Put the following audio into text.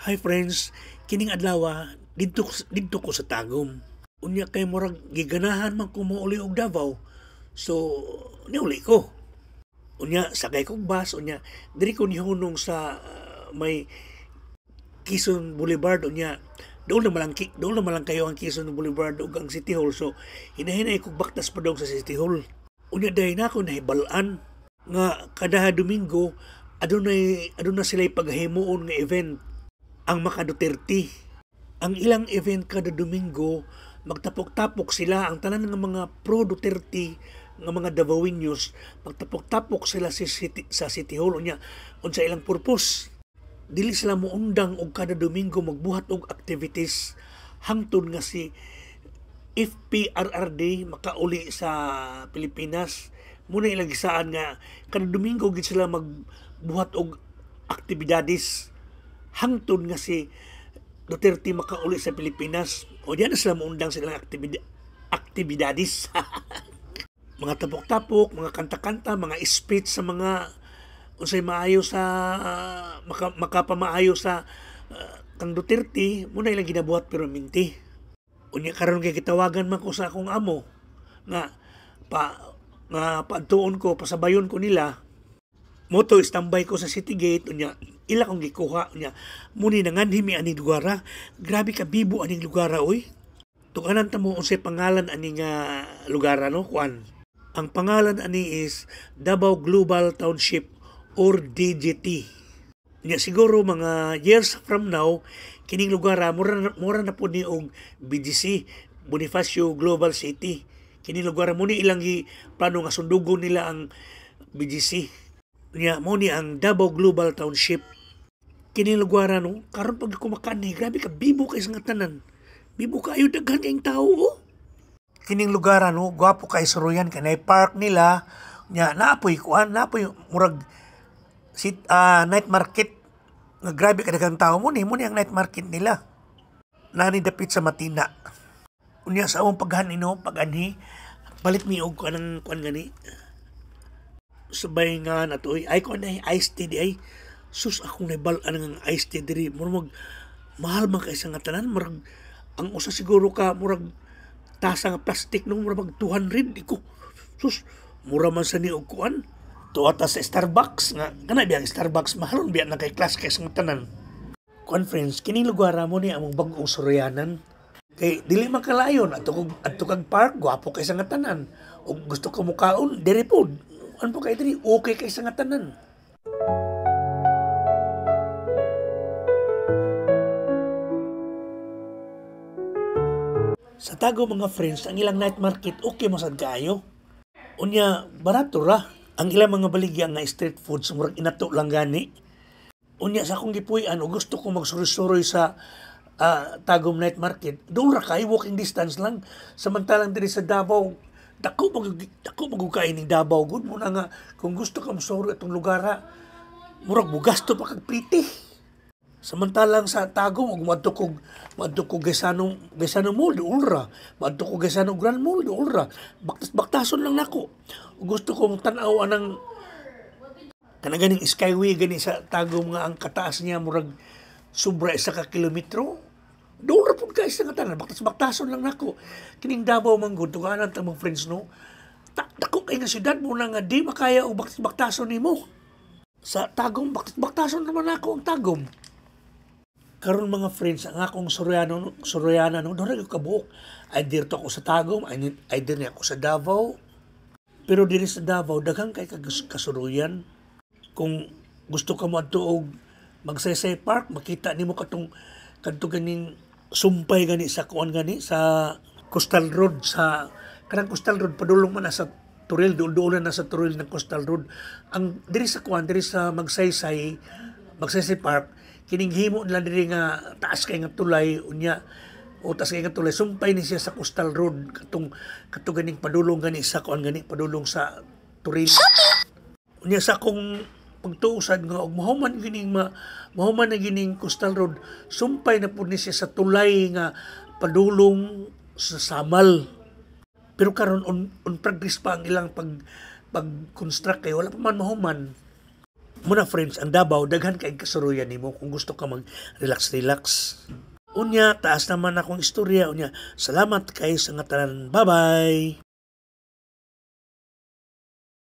Hi friends, kining adlaw didto ko sa Tagum. Unya kay murag giganahan man ko mouli og Davao. So niuli ko. Unya sakay kog bus unya diri ko nihunong sa may Quezon Boulevard unya doon na malang kayo ang Quezon Boulevard ug ang City Hall. So hinahinay kog baktas pa daw sa City Hall. Unya dahil na ako nahibalaan nga kada Domingo aduna sila paghimuon nga event ang Maka Duterte. Ang ilang event kada Domingo, magtapok-tapok sila, ang tanan ng mga pro-Duterte ng mga Davaoenos, magtapok-tapok sila sa City Hall. Unsa ilang purpose. Dili sila muundang og kada Domingo magbuhat og activities hangtod nga si FPRRD makauli sa Pilipinas. Muna ilang gisaan nga kada Domingo gid sila magbuhat og aktibidades hangtod nga si Duterte makauli sa Pilipinas. O diyan na sila maundang silang aktibidades. Mga tapok-tapok, mga kanta-kanta, mga speech sa mga unsay maayo sa makapamaayo sa kang Duterte, muna ilang ginabuhat pero minti. Unya karon kay gitawagan man ko sa akong amo nga paadtuon ko, pasabayon ko nila. Moto standby ko sa City Gate unya ila kong gikuha unya muni nanganhimi aning lugara. Grabe ka bibo aning lugara oy. Tuganan ta mo unsay pangalan aning lugara no kuan. Ang pangalan ani is Davao Global Township or DGT. Unya siguro mga years from now kining lugara mura na pud ni og BGC, Bonifacio Global City. Kining lugara muni ilang plano nga sundugon nila ang BGC. Niya mo ni ang Davao Global Township. Kining lugara no, karon pag kumakan ni grabe ka bibo kay nga tanan. Bibo kayo daghan kayong tao oh. Kining lugara no, gwapo kay suruyan kanay park nila. Nya naapoy murag night market. Nga grabe ka daghang tao mo ni ang night market nila. Nani dapit sa Matina. Unya sa among pag-anhi balit mi og kanang kuan gani. Sabay nga na to ay ko na iced tea di ay sus akong nabalaan ng iced tea diri murag mahal man kaysa nga tanan murag ang usa siguro ka murag tasa nga plastic nung murag 200 iko sus mura man sa ni og kuan tuwa sa Starbucks nga kana biya Starbucks mahalon biya na kay class kaysa nga tanan. Conference kining lugar mo ni among bag-ong suryanan kay dili man kalayon adto kag park gwapo kaysa nga tanan ug gusto ko mukaon diri pod ano po kayo diri? Okay kay sa nga tanan. Sa Tago mga friends, ang ilang night market okay mo sad kayo. Unya, barato ra. Ang ilang mga baligya nga street foods, murag inato lang gani. Unya, sa akong gipuy-an, o gusto ko magsuroy-suroy sa Tagum Night Market, doon ra kayo, walking distance lang. Samantalang diri sa Davao, Dako magugkain ng Davao good mo na nga kung gusto ka masuro itong lugar murag mo gasto pa kag priti. Samantalang sa Tagum ug madto kog Gesano Mall ulra, madto kog Gesano Grand Mall ulra. Baktason lang nako. Gusto ko tan-aw anang kanang ganing skyway gani sa Tagum nga ang kataas niya murag sobra isa ka kilometro. Doon ra pud guys nga tanan baktason lang nako. Kining Davao man gud tuganan ta mga friends no. Dako kay nga syudad mo na nga di makaya og baktason nimo. Sa Tagum baktason naman ako ang Tagum. Karon mga friends ang akong Soriano no dora gyud kabuok. Ay dirto ako sa Tagum, ay dir ako sa Davao. Pero diri sa Davao daghang kay kasuruyan. Kung gusto ka mo adto og Magsaysay Park, makita nimo kadto ganing sumpay gani sa kuan gani sa Coastal Road sa kanang Coastal Road padulong man na sa Turil duol na sa Turil ng Coastal Road ang diri sa kuan diri sa Magsaysay Park kining himo nila diri nga taas kay nga tulay unya o taas kay nga tulay sumpay ni siya sa Coastal Road katong ganing padulong gani sa kuan gani padulong sa Turil unya sa akong pagtuusad nga og mahuman na gining Coastal Road sumpay na pud ni siya sa tulay nga padulong sa Samal pero karon on progress pa ang ilang pag construct kay wala pa man mahuman Muna friends, ang Davao, daghan kay kasuruyan nimo kung gusto ka mag-relax-relax. Unya, taas naman akong istorya. Unya, salamat kay sa nga tanan. Bye-bye!